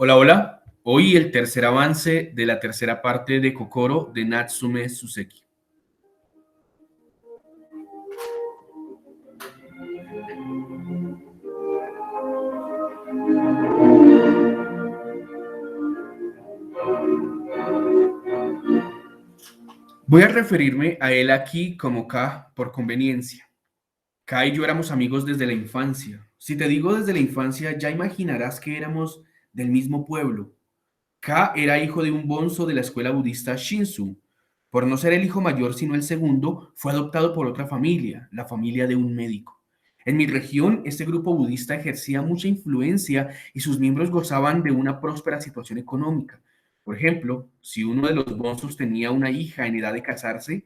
Hola, hola. Hoy el tercer avance de la tercera parte de Kokoro de Natsume Soseki. Voy a referirme a él aquí como K por conveniencia. K y yo éramos amigos desde la infancia. Si te digo desde la infancia, ya imaginarás que éramos del mismo pueblo. K era hijo de un bonzo de la escuela budista Shinsu. Por no ser el hijo mayor sino el segundo, fue adoptado por otra familia, la familia de un médico. En mi región, este grupo budista ejercía mucha influencia y sus miembros gozaban de una próspera situación económica. Por ejemplo, si uno de los bonzos tenía una hija en edad de casarse,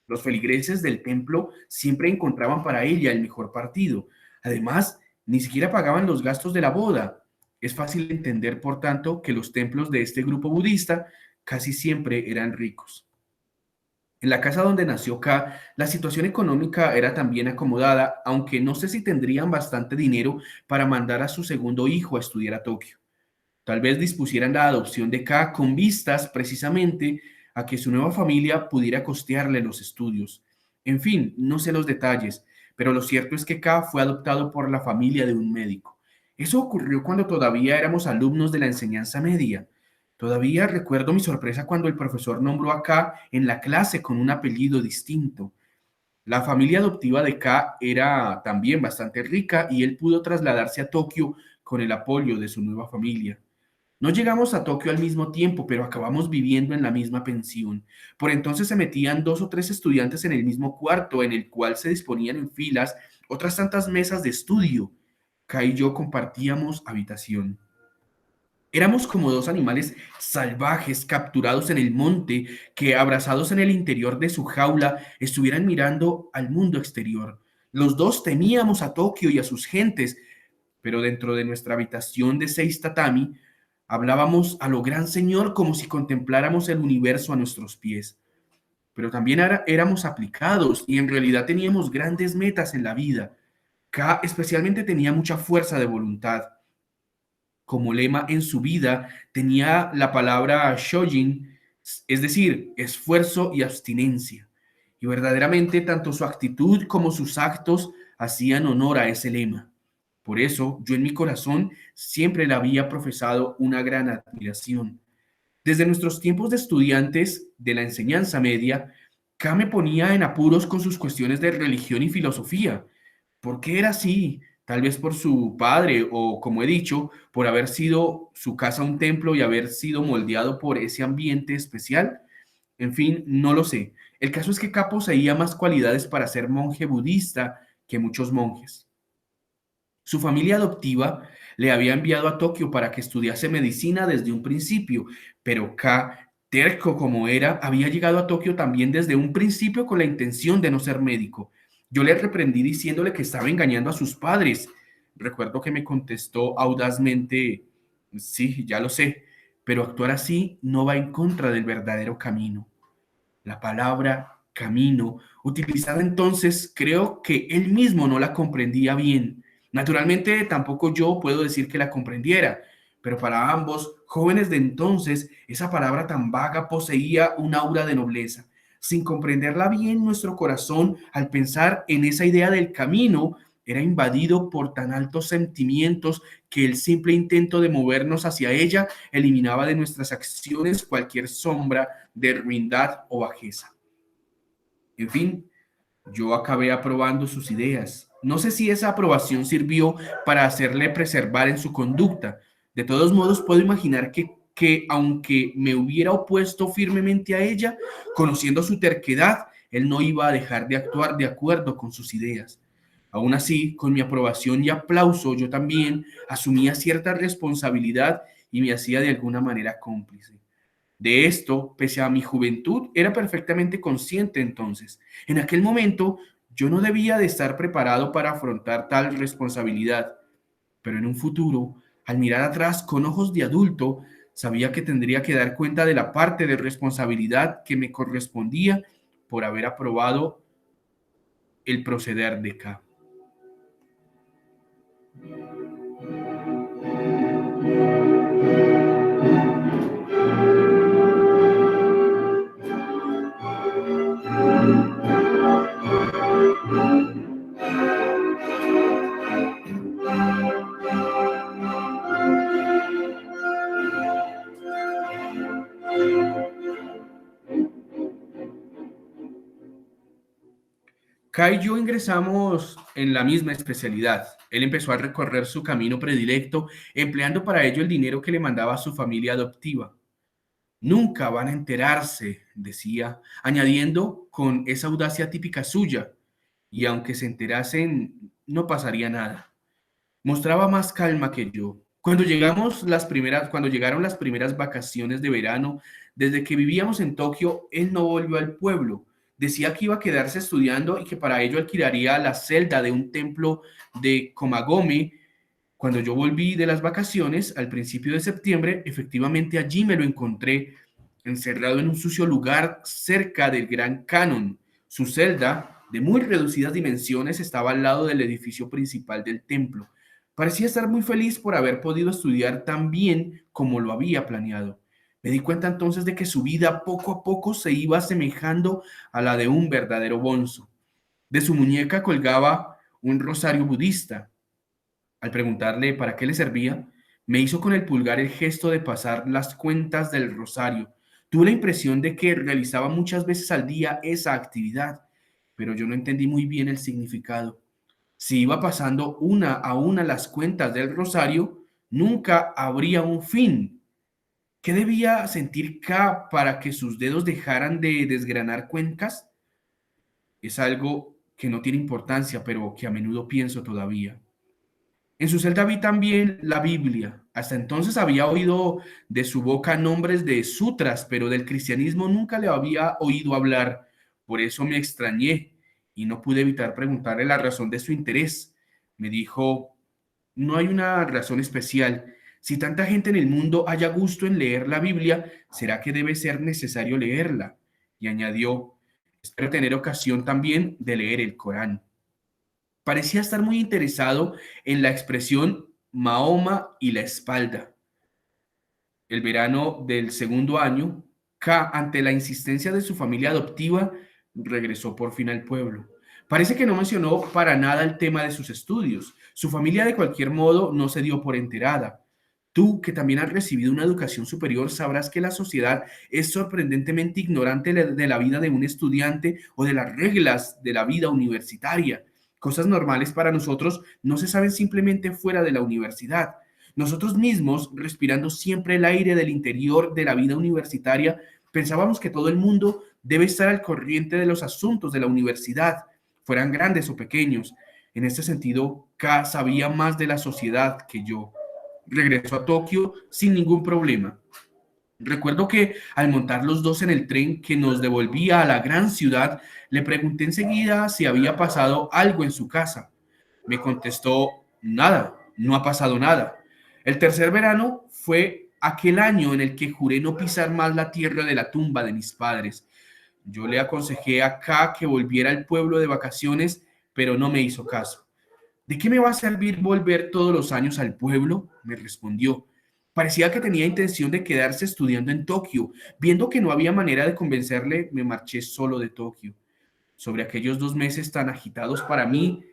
los feligreses del templo siempre encontraban para ella el mejor partido. Además, ni siquiera pagaban los gastos de la boda. Es fácil entender, por tanto, que los templos de este grupo budista casi siempre eran ricos. En la casa donde nació K, la situación económica era también acomodada, aunque no sé si tendrían bastante dinero para mandar a su segundo hijo a estudiar a Tokio. Tal vez dispusieran la adopción de K con vistas precisamente a que su nueva familia pudiera costearle los estudios. En fin, no sé los detalles, pero lo cierto es que K fue adoptado por la familia de un médico. Eso ocurrió cuando todavía éramos alumnos de la enseñanza media. Todavía recuerdo mi sorpresa cuando el profesor nombró a K en la clase con un apellido distinto. La familia adoptiva de K era también bastante rica y él pudo trasladarse a Tokio con el apoyo de su nueva familia. No llegamos a Tokio al mismo tiempo, pero acabamos viviendo en la misma pensión. Por entonces se metían dos o tres estudiantes en el mismo cuarto, en el cual se disponían en filas otras tantas mesas de estudio. Kai y yo compartíamos habitación. Éramos como dos animales salvajes capturados en el monte que, abrazados en el interior de su jaula, estuvieran mirando al mundo exterior. Los dos temíamos a Tokio y a sus gentes, pero dentro de nuestra habitación de 6 tatami hablábamos a lo gran señor como si contempláramos el universo a nuestros pies. Pero también éramos aplicados y en realidad teníamos grandes metas en la vida. K especialmente tenía mucha fuerza de voluntad. Como lema en su vida tenía la palabra shojin, es decir, esfuerzo y abstinencia. Y verdaderamente tanto su actitud como sus actos hacían honor a ese lema. Por eso yo en mi corazón siempre le había profesado una gran admiración. Desde nuestros tiempos de estudiantes de la enseñanza media, K me ponía en apuros con sus cuestiones de religión y filosofía. ¿Por qué era así? Tal vez por su padre o, como he dicho, por haber sido su casa un templo y haber sido moldeado por ese ambiente especial. En fin, no lo sé. El caso es que K poseía más cualidades para ser monje budista que muchos monjes. Su familia adoptiva le había enviado a Tokio para que estudiase medicina desde un principio, pero K, terco como era, había llegado a Tokio también desde un principio con la intención de no ser médico. Yo le reprendí diciéndole que estaba engañando a sus padres. Recuerdo que me contestó audazmente, sí, ya lo sé, pero actuar así no va en contra del verdadero camino. La palabra camino, utilizada entonces, creo que él mismo no la comprendía bien. Naturalmente, tampoco yo puedo decir que la comprendiera, pero para ambos, jóvenes de entonces, esa palabra tan vaga poseía un aura de nobleza. Sin comprenderla bien, nuestro corazón, al pensar en esa idea del camino, era invadido por tan altos sentimientos que el simple intento de movernos hacia ella eliminaba de nuestras acciones cualquier sombra de ruindad o bajeza. En fin, yo acabé aprobando sus ideas. No sé si esa aprobación sirvió para hacerle preservar en su conducta. De todos modos, puedo imaginar que aunque me hubiera opuesto firmemente a ella, conociendo su terquedad, él no iba a dejar de actuar de acuerdo con sus ideas. Aún así, con mi aprobación y aplauso, yo también asumía cierta responsabilidad y me hacía de alguna manera cómplice. De esto, pese a mi juventud, era perfectamente consciente entonces. En aquel momento, yo no debía de estar preparado para afrontar tal responsabilidad, pero en un futuro, al mirar atrás con ojos de adulto, sabía que tendría que dar cuenta de la parte de responsabilidad que me correspondía por haber aprobado el proceder de K. Kai y yo ingresamos en la misma especialidad. Él empezó a recorrer su camino predilecto, empleando para ello el dinero que le mandaba su familia adoptiva. Nunca van a enterarse, decía, añadiendo con esa audacia típica suya, y aunque se enterasen, no pasaría nada. Mostraba más calma que yo. Cuando llegaron las primeras vacaciones de verano, desde que vivíamos en Tokio, él no volvió al pueblo. Decía que iba a quedarse estudiando y que para ello alquilaría la celda de un templo de Komagome. Cuando yo volví de las vacaciones, al principio de septiembre, efectivamente allí me lo encontré, encerrado en un sucio lugar cerca del Gran Canon. Su celda, de muy reducidas dimensiones, estaba al lado del edificio principal del templo. Parecía estar muy feliz por haber podido estudiar tan bien como lo había planeado. Me di cuenta entonces de que su vida poco a poco se iba asemejando a la de un verdadero bonzo. De su muñeca colgaba un rosario budista. Al preguntarle para qué le servía, me hizo con el pulgar el gesto de pasar las cuentas del rosario. Tuve la impresión de que realizaba muchas veces al día esa actividad, pero yo no entendí muy bien el significado. Si iba pasando una a una las cuentas del rosario, nunca habría un fin. ¿Qué debía sentir K para que sus dedos dejaran de desgranar cuencas? Es algo que no tiene importancia, pero que a menudo pienso todavía. En su celda vi también la Biblia. Hasta entonces había oído de su boca nombres de sutras, pero del cristianismo nunca le había oído hablar. Por eso me extrañé y no pude evitar preguntarle la razón de su interés. Me dijo, no hay una razón especial. Si tanta gente en el mundo haya gusto en leer la Biblia, ¿será que debe ser necesario leerla? Y añadió, espero tener ocasión también de leer el Corán. Parecía estar muy interesado en la expresión Mahoma y la espalda. El verano del segundo año, K, ante la insistencia de su familia adoptiva, regresó por fin al pueblo. Parece que no mencionó para nada el tema de sus estudios. Su familia, de cualquier modo, no se dio por enterada. Tú, que también has recibido una educación superior, sabrás que la sociedad es sorprendentemente ignorante de la vida de un estudiante o de las reglas de la vida universitaria. Cosas normales para nosotros no se saben simplemente fuera de la universidad. Nosotros mismos, respirando siempre el aire del interior de la vida universitaria, pensábamos que todo el mundo debe estar al corriente de los asuntos de la universidad, fueran grandes o pequeños. En este sentido, K sabía más de la sociedad que yo. Regresó a Tokio sin ningún problema. Recuerdo que al montar los dos en el tren que nos devolvía a la gran ciudad, le pregunté enseguida si había pasado algo en su casa. Me contestó, nada, no ha pasado nada. El tercer verano fue aquel año en el que juré no pisar más la tierra de la tumba de mis padres. Yo le aconsejé a K que volviera al pueblo de vacaciones, pero no me hizo caso. ¿De qué me va a servir volver todos los años al pueblo? Me respondió. Parecía que tenía intención de quedarse estudiando en Tokio. Viendo que no había manera de convencerle, me marché solo de Tokio. Sobre aquellos 2 meses tan agitados para mí,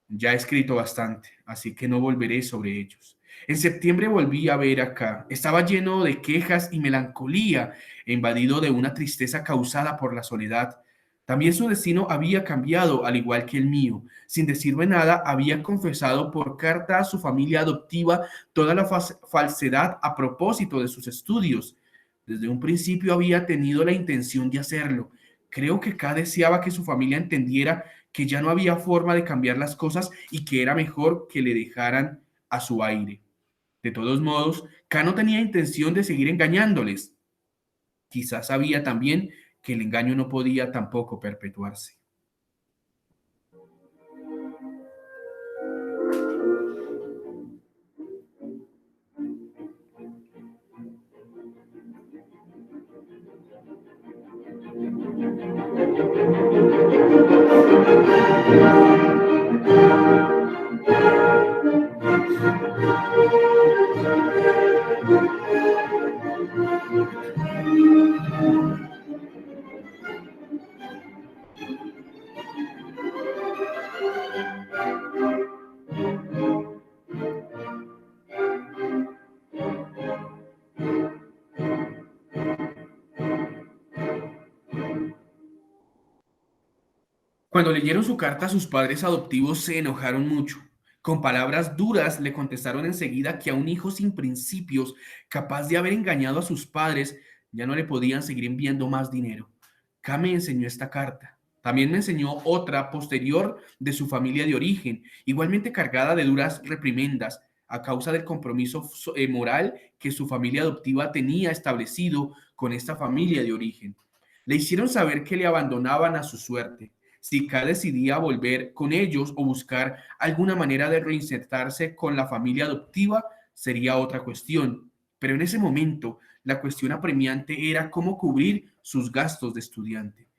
ya he escrito bastante, así que no volveré sobre ellos. En septiembre volví a ver acá. Estaba lleno de quejas y melancolía, e invadido de una tristeza causada por la soledad. También su destino había cambiado, al igual que el mío. Sin decirme nada, había confesado por carta a su familia adoptiva toda la falsedad a propósito de sus estudios. Desde un principio había tenido la intención de hacerlo. Creo que K deseaba que su familia entendiera que ya no había forma de cambiar las cosas y que era mejor que le dejaran a su aire. De todos modos, K no tenía intención de seguir engañándoles. Quizás sabía también que el engaño no podía tampoco perpetuarse. Cuando leyeron su carta, sus padres adoptivos se enojaron mucho. Con palabras duras le contestaron enseguida que a un hijo sin principios, capaz de haber engañado a sus padres, ya no le podían seguir enviando más dinero. K me enseñó esta carta. También me enseñó otra posterior de su familia de origen, igualmente cargada de duras reprimendas a causa del compromiso moral que su familia adoptiva tenía establecido con esta familia de origen. Le hicieron saber que le abandonaban a su suerte. Si K decidía volver con ellos o buscar alguna manera de reinsertarse con la familia adoptiva, sería otra cuestión. Pero en ese momento, la cuestión apremiante era cómo cubrir sus gastos de estudiante.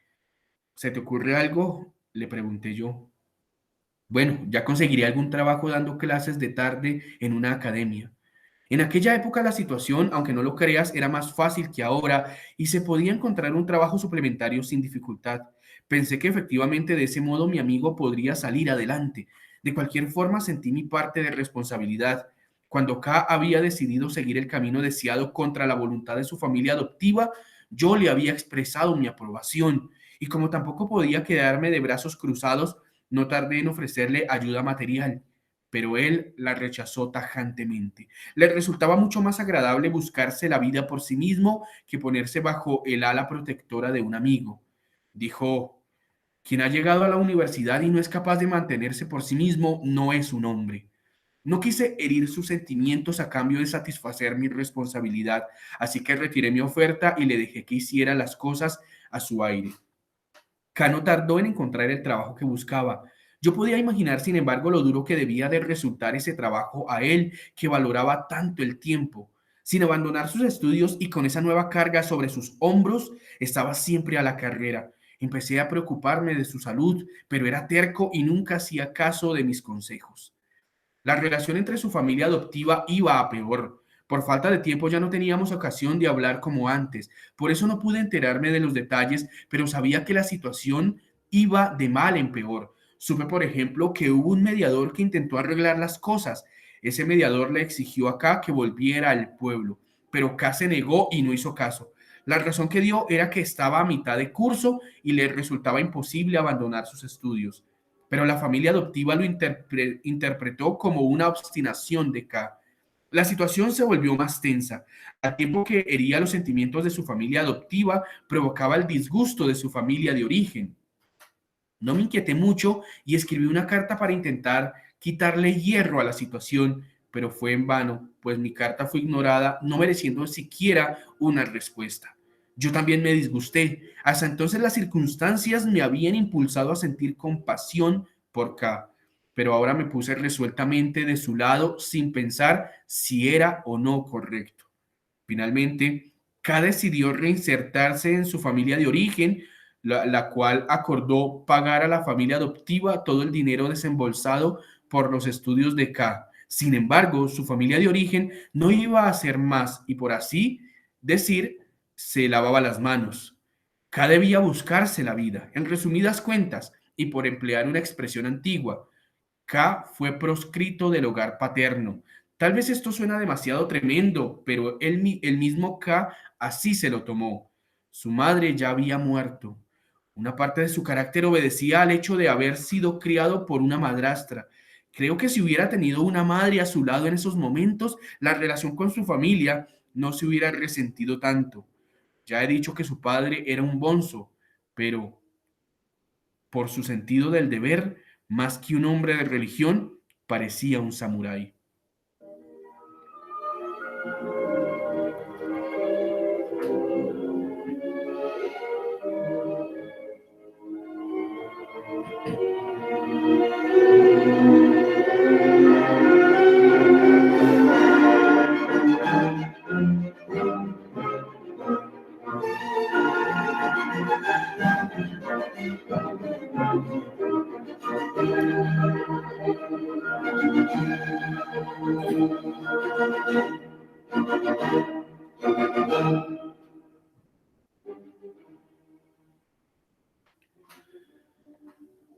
¿Se te ocurre algo? Le pregunté yo. Bueno, ya conseguiría algún trabajo dando clases de tarde en una academia. En aquella época la situación, aunque no lo creas, era más fácil que ahora y se podía encontrar un trabajo suplementario sin dificultad. Pensé que efectivamente de ese modo mi amigo podría salir adelante. De cualquier forma sentí mi parte de responsabilidad. Cuando K había decidido seguir el camino deseado contra la voluntad de su familia adoptiva, yo le había expresado mi aprobación y como tampoco podía quedarme de brazos cruzados, no tardé en ofrecerle ayuda material, pero él la rechazó tajantemente. Le resultaba mucho más agradable buscarse la vida por sí mismo que ponerse bajo el ala protectora de un amigo. Dijo, quien ha llegado a la universidad y no es capaz de mantenerse por sí mismo no es un hombre. No quise herir sus sentimientos a cambio de satisfacer mi responsabilidad, así que retiré mi oferta y le dejé que hiciera las cosas a su aire. K no tardó en encontrar el trabajo que buscaba. Yo podía imaginar, sin embargo, lo duro que debía de resultar ese trabajo a él, que valoraba tanto el tiempo. Sin abandonar sus estudios y con esa nueva carga sobre sus hombros, estaba siempre a la carrera. Empecé a preocuparme de su salud, pero era terco y nunca hacía caso de mis consejos. La relación entre su familia adoptiva iba a peor. Por falta de tiempo ya no teníamos ocasión de hablar como antes. Por eso no pude enterarme de los detalles, pero sabía que la situación iba de mal en peor. Supe, por ejemplo, que hubo un mediador que intentó arreglar las cosas. Ese mediador le exigió a K que volviera al pueblo, pero K se negó y no hizo caso. La razón que dio era que estaba a mitad de curso y le resultaba imposible abandonar sus estudios, pero la familia adoptiva lo interpretó como una obstinación de K. La situación se volvió más tensa. Al tiempo que hería los sentimientos de su familia adoptiva, provocaba el disgusto de su familia de origen. No me inquieté mucho y escribí una carta para intentar quitarle hierro a la situación, pero fue en vano, pues mi carta fue ignorada, no mereciendo siquiera una respuesta. Yo también me disgusté. Hasta entonces las circunstancias me habían impulsado a sentir compasión por K, pero ahora me puse resueltamente de su lado sin pensar si era o no correcto. Finalmente, K decidió reinsertarse en su familia de origen, la cual acordó pagar a la familia adoptiva todo el dinero desembolsado por los estudios de K. Sin embargo, su familia de origen no iba a hacer más y por así decir, se lavaba las manos. K debía buscarse la vida. En resumidas cuentas, y por emplear una expresión antigua, K fue proscrito del hogar paterno. Tal vez esto suena demasiado tremendo, pero el mismo K así se lo tomó. Su madre ya había muerto. Una parte de su carácter obedecía al hecho de haber sido criado por una madrastra. Creo que si hubiera tenido una madre a su lado en esos momentos, la relación con su familia no se hubiera resentido tanto. Ya he dicho que su padre era un bonzo, pero por su sentido del deber, más que un hombre de religión, parecía un samurái.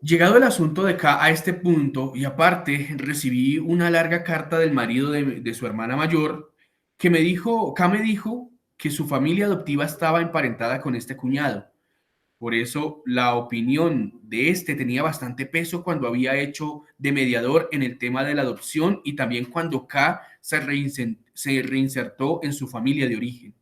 Llegado el asunto de K a este punto, y aparte recibí una larga carta del marido de su hermana mayor, K me dijo que su familia adoptiva estaba emparentada con este cuñado. Por eso la opinión de este tenía bastante peso cuando había hecho de mediador en el tema de la adopción y también cuando K se reinsertó en su familia de origen.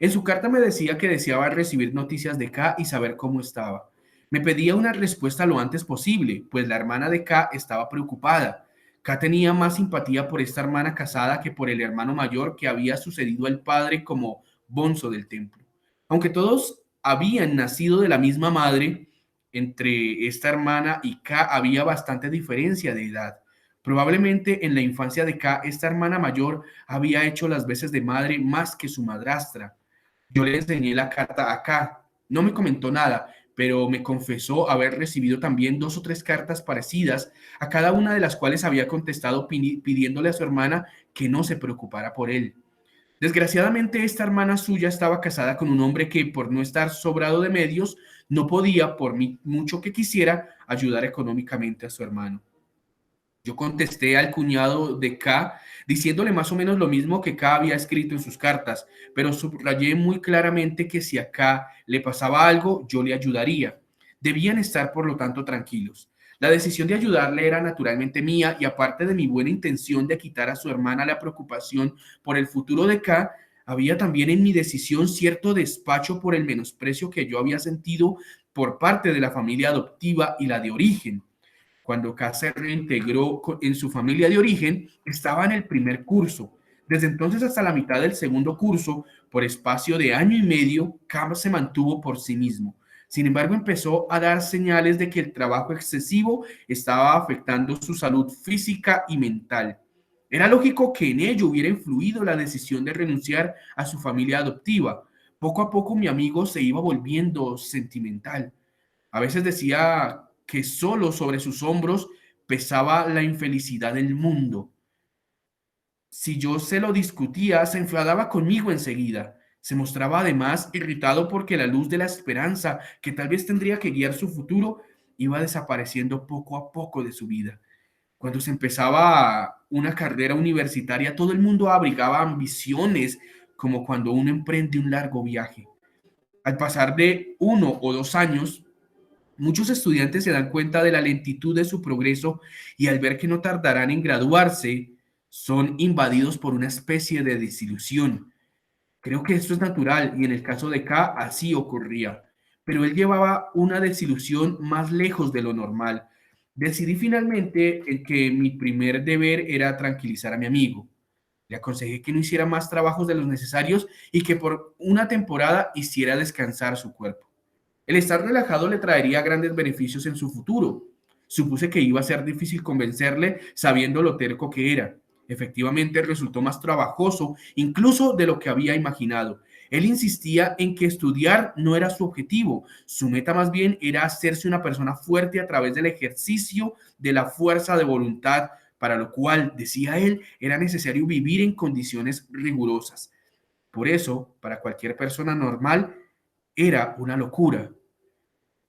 En su carta me decía que deseaba recibir noticias de K y saber cómo estaba. Me pedía una respuesta lo antes posible, pues la hermana de K estaba preocupada. K tenía más simpatía por esta hermana casada que por el hermano mayor que había sucedido al padre como bonzo del templo. Aunque todos habían nacido de la misma madre, entre esta hermana y K había bastante diferencia de edad. Probablemente en la infancia de K, esta hermana mayor había hecho las veces de madre más que su madrastra. Yo le enseñé la carta acá. No me comentó nada, pero me confesó haber recibido también 2 o 3 cartas parecidas, a cada una de las cuales había contestado pidiéndole a su hermana que no se preocupara por él. Desgraciadamente, esta hermana suya estaba casada con un hombre que, por no estar sobrado de medios, no podía, por mucho que quisiera, ayudar económicamente a su hermano. Yo contesté al cuñado de K diciéndole más o menos lo mismo que K había escrito en sus cartas, pero subrayé muy claramente que si a K le pasaba algo, yo le ayudaría. Debían estar, por lo tanto, tranquilos. La decisión de ayudarle era naturalmente mía y aparte de mi buena intención de quitar a su hermana la preocupación por el futuro de K, había también en mi decisión cierto despacho por el menosprecio que yo había sentido por parte de la familia adoptiva y la de origen. Cuando K se reintegró en su familia de origen, estaba en el primer curso. Desde entonces hasta la mitad del segundo curso, por espacio de año y medio, K se mantuvo por sí mismo. Sin embargo, empezó a dar señales de que el trabajo excesivo estaba afectando su salud física y mental. Era lógico que en ello hubiera influido la decisión de renunciar a su familia adoptiva. Poco a poco mi amigo se iba volviendo sentimental. A veces decía que solo sobre sus hombros pesaba la infelicidad del mundo. Si yo se lo discutía, se enfadaba conmigo enseguida. Se mostraba además irritado porque la luz de la esperanza, que tal vez tendría que guiar su futuro, iba desapareciendo poco a poco de su vida. Cuando se empezaba una carrera universitaria, todo el mundo abrigaba ambiciones, como cuando uno emprende un largo viaje. Al pasar de 1 o 2 años, muchos estudiantes se dan cuenta de la lentitud de su progreso y al ver que no tardarán en graduarse, son invadidos por una especie de desilusión. Creo que esto es natural y en el caso de K así ocurría, pero él llevaba una desilusión más lejos de lo normal. Decidí finalmente en que mi primer deber era tranquilizar a mi amigo. Le aconsejé que no hiciera más trabajos de los necesarios y que por una temporada hiciera descansar su cuerpo. El estar relajado le traería grandes beneficios en su futuro. Supuse que iba a ser difícil convencerle sabiendo lo terco que era. Efectivamente, resultó más trabajoso incluso de lo que había imaginado. Él insistía en que estudiar no era su objetivo. Su meta más bien era hacerse una persona fuerte a través del ejercicio de la fuerza de voluntad, para lo cual, decía él, era necesario vivir en condiciones rigurosas. Por eso, para cualquier persona normal, era una locura.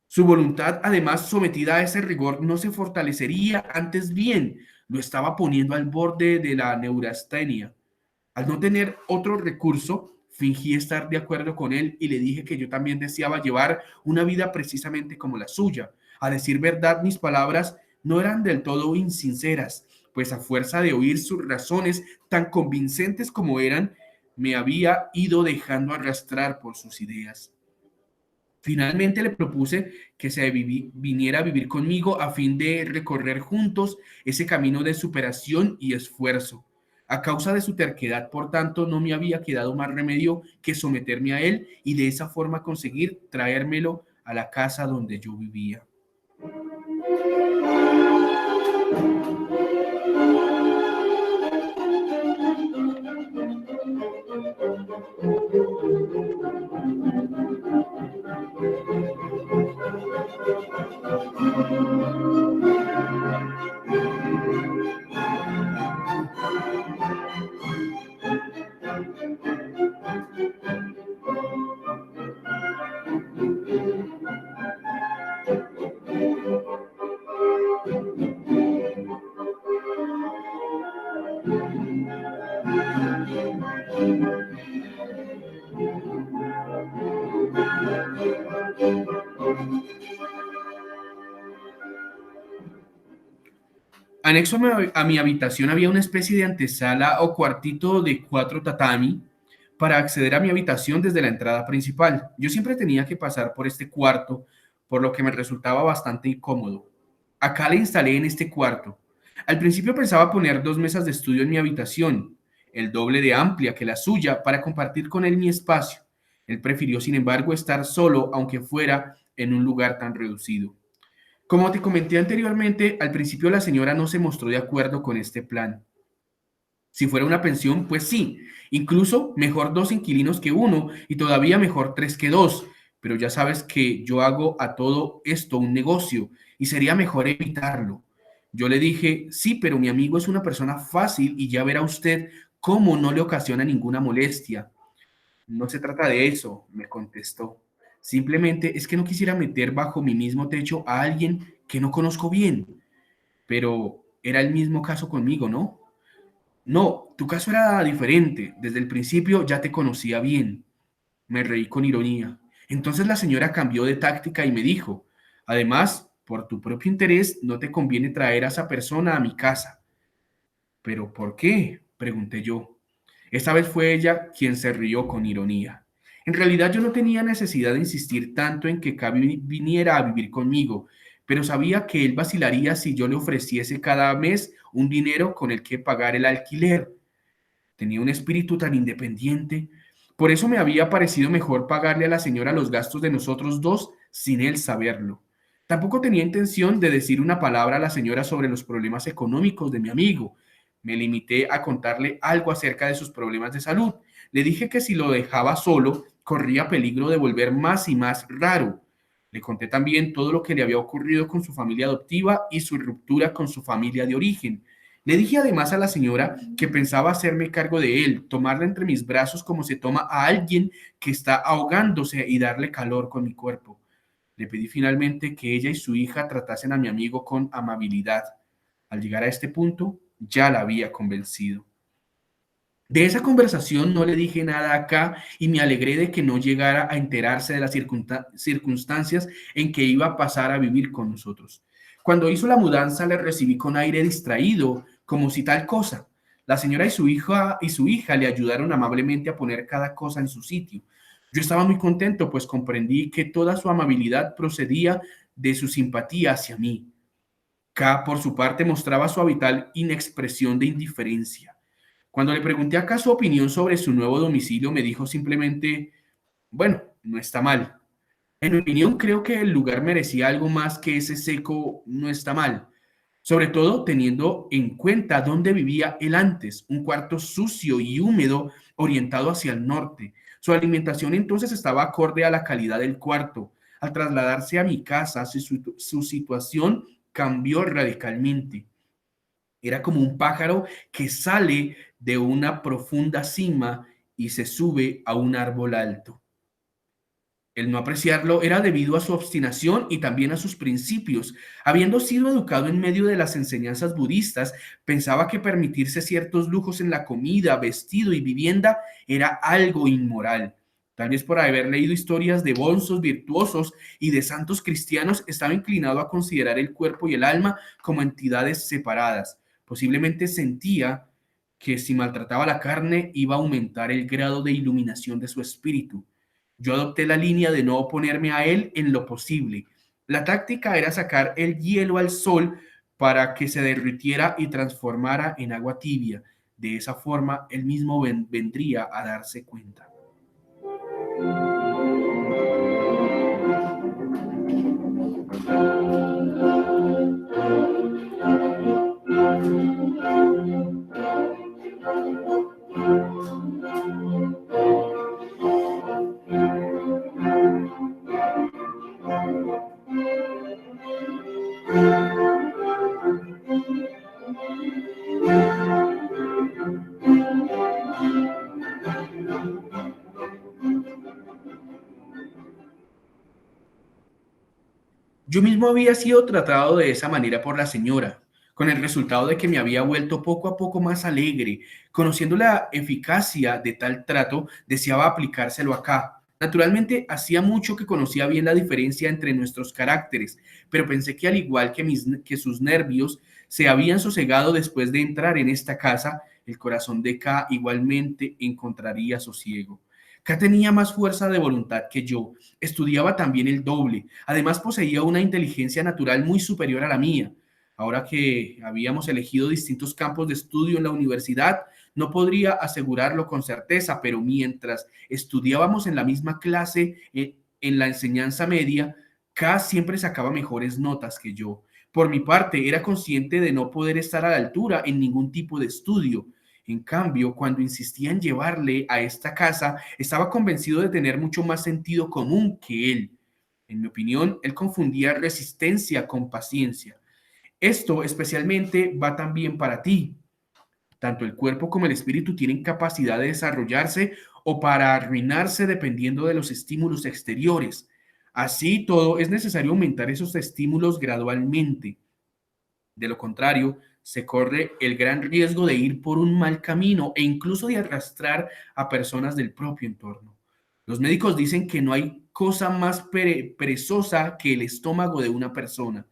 Su voluntad, además sometida a ese rigor, no se fortalecería, antes bien, lo estaba poniendo al borde de la neurastenia. Al no tener otro recurso, fingí estar de acuerdo con él y le dije que yo también deseaba llevar una vida precisamente como la suya. A decir verdad, mis palabras no eran del todo insinceras, pues a fuerza de oír sus razones tan convincentes como eran, me había ido dejando arrastrar por sus ideas. Finalmente le propuse que viniera a vivir conmigo a fin de recorrer juntos ese camino de superación y esfuerzo. A causa de su terquedad, por tanto, no me había quedado más remedio que someterme a él y de esa forma conseguir traérmelo a la casa donde yo vivía. Anexo a mi habitación había una especie de antesala o cuartito de 4 tatami para acceder a mi habitación desde la entrada principal. Yo siempre tenía que pasar por este cuarto, por lo que me resultaba bastante incómodo. Acá le instalé en este cuarto. Al principio pensaba poner 2 mesas de estudio en mi habitación, el doble de amplia que la suya, para compartir con él mi espacio. Él prefirió, sin embargo, estar solo, aunque fuera en un lugar tan reducido. Como te comenté anteriormente, al principio la señora no se mostró de acuerdo con este plan. Si fuera una pensión, pues sí, incluso mejor 2 inquilinos que uno y todavía mejor 3 que 2. Pero ya sabes que yo hago a todo esto un negocio y sería mejor evitarlo. Yo le dije, sí, pero mi amigo es una persona fácil y ya verá usted cómo no le ocasiona ninguna molestia. No se trata de eso, me contestó. Simplemente es que no quisiera meter bajo mi mismo techo a alguien que no conozco bien. Pero era el mismo caso conmigo, ¿no? No, tu caso era diferente. Desde el principio ya te conocía bien. Me reí con ironía. Entonces la señora cambió de táctica y me dijo, además, por tu propio interés, no te conviene traer a esa persona a mi casa. ¿Pero por qué? Pregunté yo. Esta vez fue ella quien se rió con ironía. En realidad yo no tenía necesidad de insistir tanto en que Cavi viniera a vivir conmigo, pero sabía que él vacilaría si yo le ofreciese cada mes un dinero con el que pagar el alquiler. Tenía un espíritu tan independiente. Por eso me había parecido mejor pagarle a la señora los gastos de nosotros dos sin él saberlo. Tampoco tenía intención de decir una palabra a la señora sobre los problemas económicos de mi amigo. Me limité a contarle algo acerca de sus problemas de salud. Le dije que si lo dejaba solo, corría peligro de volver más y más raro. Le conté también todo lo que le había ocurrido con su familia adoptiva y su ruptura con su familia de origen. Le dije además a la señora que pensaba hacerme cargo de él, tomarla entre mis brazos como se toma a alguien que está ahogándose y darle calor con mi cuerpo. Le pedí finalmente que ella y su hija tratasen a mi amigo con amabilidad. Al llegar a este punto, ya la había convencido. De esa conversación no le dije nada acá y me alegré de que no llegara a enterarse de las circunstancias en que iba a pasar a vivir con nosotros. Cuando hizo la mudanza le recibí con aire distraído, como si tal cosa. La señora y su hija le ayudaron amablemente a poner cada cosa en su sitio. Yo estaba muy contento, pues comprendí que toda su amabilidad procedía de su simpatía hacia mí. K, por su parte, mostraba su habitual inexpresión de indiferencia. Cuando le pregunté acá su opinión sobre su nuevo domicilio, me dijo simplemente, bueno, no está mal. En mi opinión, creo que el lugar merecía algo más que ese seco no está mal, sobre todo teniendo en cuenta dónde vivía él antes, un cuarto sucio y húmedo orientado hacia el norte. Su alimentación entonces estaba acorde a la calidad del cuarto. Al trasladarse a mi casa, su situación cambió radicalmente. Era como un pájaro que sale de una profunda cima y se sube a un árbol alto. El no apreciarlo era debido a su obstinación y también a sus principios. Habiendo sido educado en medio de las enseñanzas budistas, pensaba que permitirse ciertos lujos en la comida, vestido y vivienda era algo inmoral. Tal vez por haber leído historias de bonzos virtuosos y de santos cristianos, estaba inclinado a considerar el cuerpo y el alma como entidades separadas. Posiblemente sentía que si maltrataba la carne iba a aumentar el grado de iluminación de su espíritu. Yo adopté la línea de no oponerme a él en lo posible. La táctica era sacar el hielo al sol para que se derritiera y transformara en agua tibia. De esa forma, él mismo vendría a darse cuenta. Yo mismo había sido tratado de esa manera por la señora, con el resultado de que me había vuelto poco a poco más alegre. Conociendo la eficacia de tal trato, deseaba aplicárselo acá. Naturalmente, hacía mucho que conocía bien la diferencia entre nuestros caracteres, pero pensé que al igual que, que sus nervios se habían sosegado después de entrar en esta casa, el corazón de K igualmente encontraría sosiego. K tenía más fuerza de voluntad que yo, estudiaba también el doble, además poseía una inteligencia natural muy superior a la mía. Ahora que habíamos elegido distintos campos de estudio en la universidad, no podría asegurarlo con certeza, pero mientras estudiábamos en la misma clase en la enseñanza media, K siempre sacaba mejores notas que yo. Por mi parte, era consciente de no poder estar a la altura en ningún tipo de estudio. En cambio, cuando insistía en llevarle a esta casa, estaba convencido de tener mucho más sentido común que él. En mi opinión, él confundía resistencia con paciencia. Esto especialmente va también para ti. Tanto el cuerpo como el espíritu tienen capacidad de desarrollarse o para arruinarse dependiendo de los estímulos exteriores. Así todo, es necesario aumentar esos estímulos gradualmente. De lo contrario, se corre el gran riesgo de ir por un mal camino e incluso de arrastrar a personas del propio entorno. Los médicos dicen que no hay cosa más perezosa que el estómago de una persona.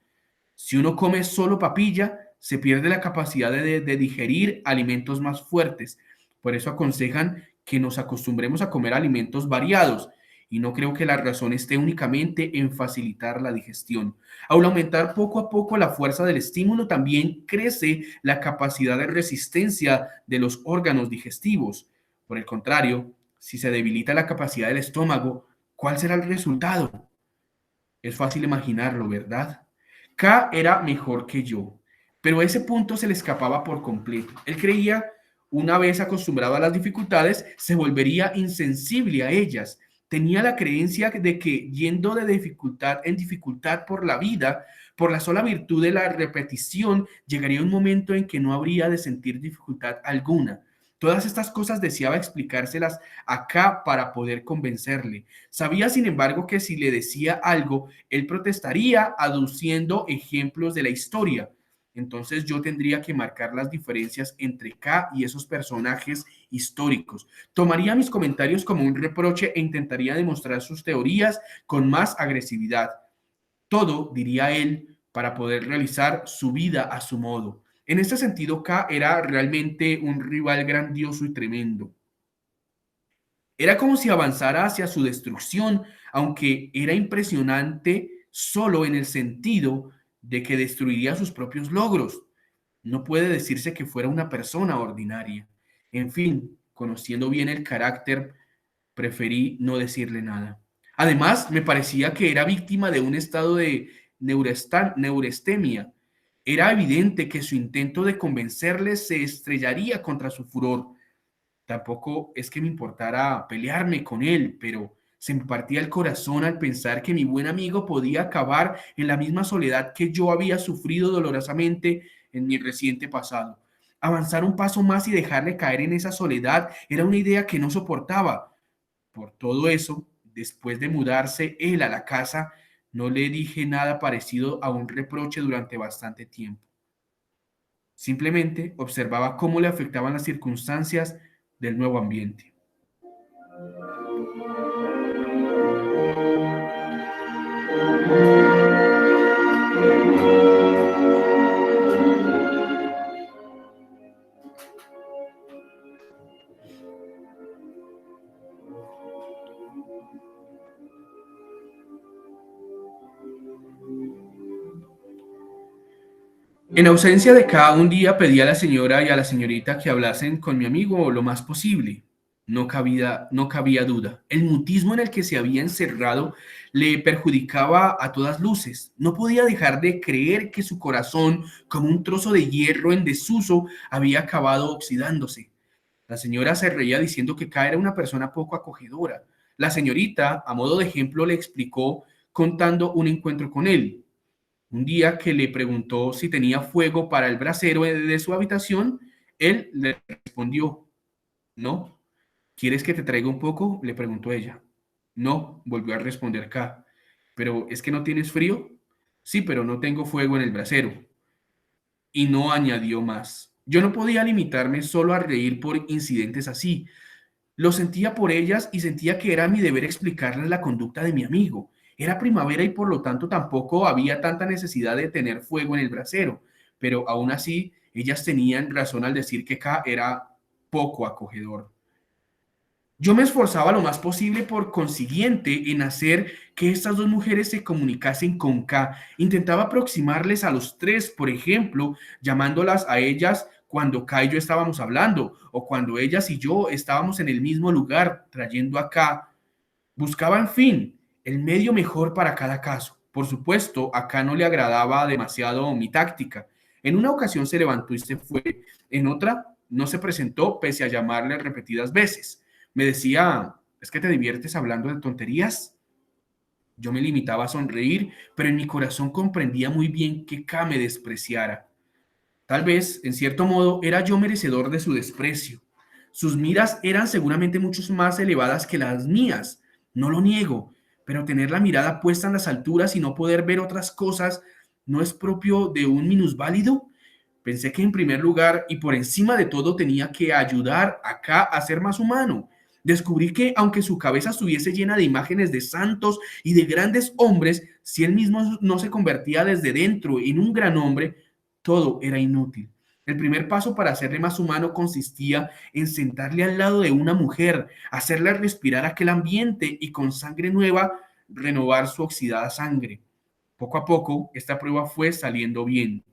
Si uno come solo papilla, se pierde la capacidad de digerir alimentos más fuertes. Por eso aconsejan que nos acostumbremos a comer alimentos variados. Y no creo que la razón esté únicamente en facilitar la digestión. Al aumentar poco a poco la fuerza del estímulo, también crece la capacidad de resistencia de los órganos digestivos. Por el contrario, si se debilita la capacidad del estómago, ¿cuál será el resultado? Es fácil imaginarlo, ¿verdad? K era mejor que yo, pero ese punto se le escapaba por completo. Él creía, una vez acostumbrado a las dificultades, se volvería insensible a ellas. Tenía la creencia de que yendo de dificultad en dificultad por la vida, por la sola virtud de la repetición, llegaría un momento en que no habría de sentir dificultad alguna. Todas estas cosas deseaba explicárselas a K para poder convencerle. Sabía, sin embargo, que si le decía algo, él protestaría aduciendo ejemplos de la historia. Entonces yo tendría que marcar las diferencias entre K y esos personajes históricos. Tomaría mis comentarios como un reproche e intentaría demostrar sus teorías con más agresividad. Todo, diría él, para poder realizar su vida a su modo. En este sentido, K era realmente un rival grandioso y tremendo. Era como si avanzara hacia su destrucción, aunque era impresionante solo en el sentido de que destruiría sus propios logros. No puede decirse que fuera una persona ordinaria. En fin, conociendo bien el carácter, preferí no decirle nada. Además, me parecía que era víctima de un estado de neurestemia. Era evidente que su intento de convencerle se estrellaría contra su furor. Tampoco es que me importara pelearme con él, pero se me partía el corazón al pensar que mi buen amigo podía acabar en la misma soledad que yo había sufrido dolorosamente en mi reciente pasado. Avanzar un paso más y dejarle caer en esa soledad era una idea que no soportaba. Por todo eso, después de mudarse él a la casa, no le dije nada parecido a un reproche durante bastante tiempo. Simplemente observaba cómo le afectaban las circunstancias del nuevo ambiente. En ausencia de cada un día pedí a la señora y a la señorita que hablasen con mi amigo lo más posible. No cabía duda. El mutismo en el que se había encerrado le perjudicaba a todas luces. No podía dejar de creer que su corazón, como un trozo de hierro en desuso, había acabado oxidándose. La señora se reía diciendo que K era una persona poco acogedora. La señorita, a modo de ejemplo, le explicó contando un encuentro con él. Un día que le preguntó si tenía fuego para el brasero de su habitación, él le respondió, no. ¿Quieres que te traiga un poco? Le preguntó ella. No, volvió a responder K. ¿Pero es que no tienes frío? Sí, pero no tengo fuego en el brasero. Y no añadió más. Yo no podía limitarme solo a reír por incidentes así. Lo sentía por ellas y sentía que era mi deber explicarles la conducta de mi amigo. Era primavera y por lo tanto tampoco había tanta necesidad de tener fuego en el brasero, pero aún así ellas tenían razón al decir que K era poco acogedor. Yo me esforzaba lo más posible por consiguiente en hacer que estas dos mujeres se comunicasen con K. Intentaba aproximarles a los tres, por ejemplo, llamándolas a ellas cuando K y yo estábamos hablando, o cuando ellas y yo estábamos en el mismo lugar, trayendo a K. Buscaba, en fin, el medio mejor para cada caso. Por supuesto, a K no le agradaba demasiado mi táctica. En una ocasión se levantó y se fue. En otra, no se presentó pese a llamarle repetidas veces. Me decía, ¿es que te diviertes hablando de tonterías? Yo me limitaba a sonreír, pero en mi corazón comprendía muy bien que K me despreciara. Tal vez, en cierto modo, era yo merecedor de su desprecio. Sus miras eran seguramente mucho más elevadas que las mías, no lo niego, pero tener la mirada puesta en las alturas y no poder ver otras cosas no es propio de un minusválido. Pensé que en primer lugar y por encima de todo tenía que ayudar acá a ser más humano. Descubrí que aunque su cabeza estuviese llena de imágenes de santos y de grandes hombres, si él mismo no se convertía desde dentro en un gran hombre, todo era inútil. El primer paso para hacerle más humano consistía en sentarle al lado de una mujer, hacerle respirar aquel ambiente y con sangre nueva renovar su oxidada sangre. Poco a poco, esta prueba fue saliendo bien.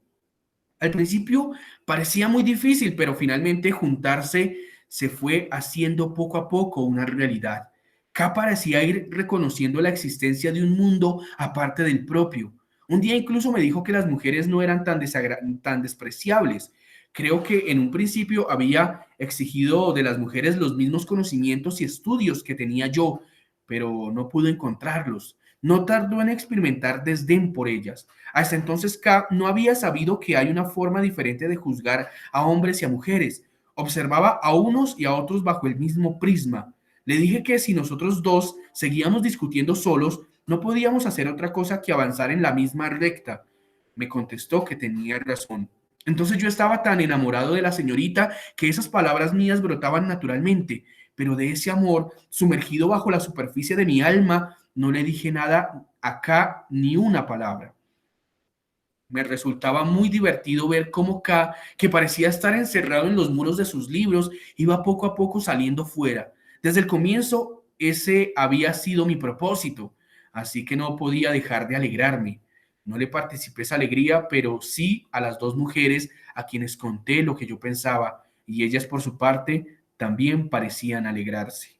Al principio parecía muy difícil, pero finalmente juntarse se fue haciendo poco a poco una realidad. K parecía ir reconociendo la existencia de un mundo aparte del propio. Un día incluso me dijo que las mujeres no eran tan despreciables. Creo que en un principio había exigido de las mujeres los mismos conocimientos y estudios que tenía yo, pero no pudo encontrarlos. No tardó en experimentar desdén por ellas. Hasta entonces K no había sabido que hay una forma diferente de juzgar a hombres y a mujeres. Observaba a unos y a otros bajo el mismo prisma. Le dije que si nosotros dos seguíamos discutiendo solos, no podíamos hacer otra cosa que avanzar en la misma recta. Me contestó que tenía razón. Entonces yo estaba tan enamorado de la señorita que esas palabras mías brotaban naturalmente, pero de ese amor, sumergido bajo la superficie de mi alma, no le dije nada acá ni una palabra. Me resultaba muy divertido ver cómo K, que parecía estar encerrado en los muros de sus libros, iba poco a poco saliendo fuera. Desde el comienzo, ese había sido mi propósito, así que no podía dejar de alegrarme. No le participé esa alegría, pero sí a las dos mujeres a quienes conté lo que yo pensaba, y ellas por su parte también parecían alegrarse.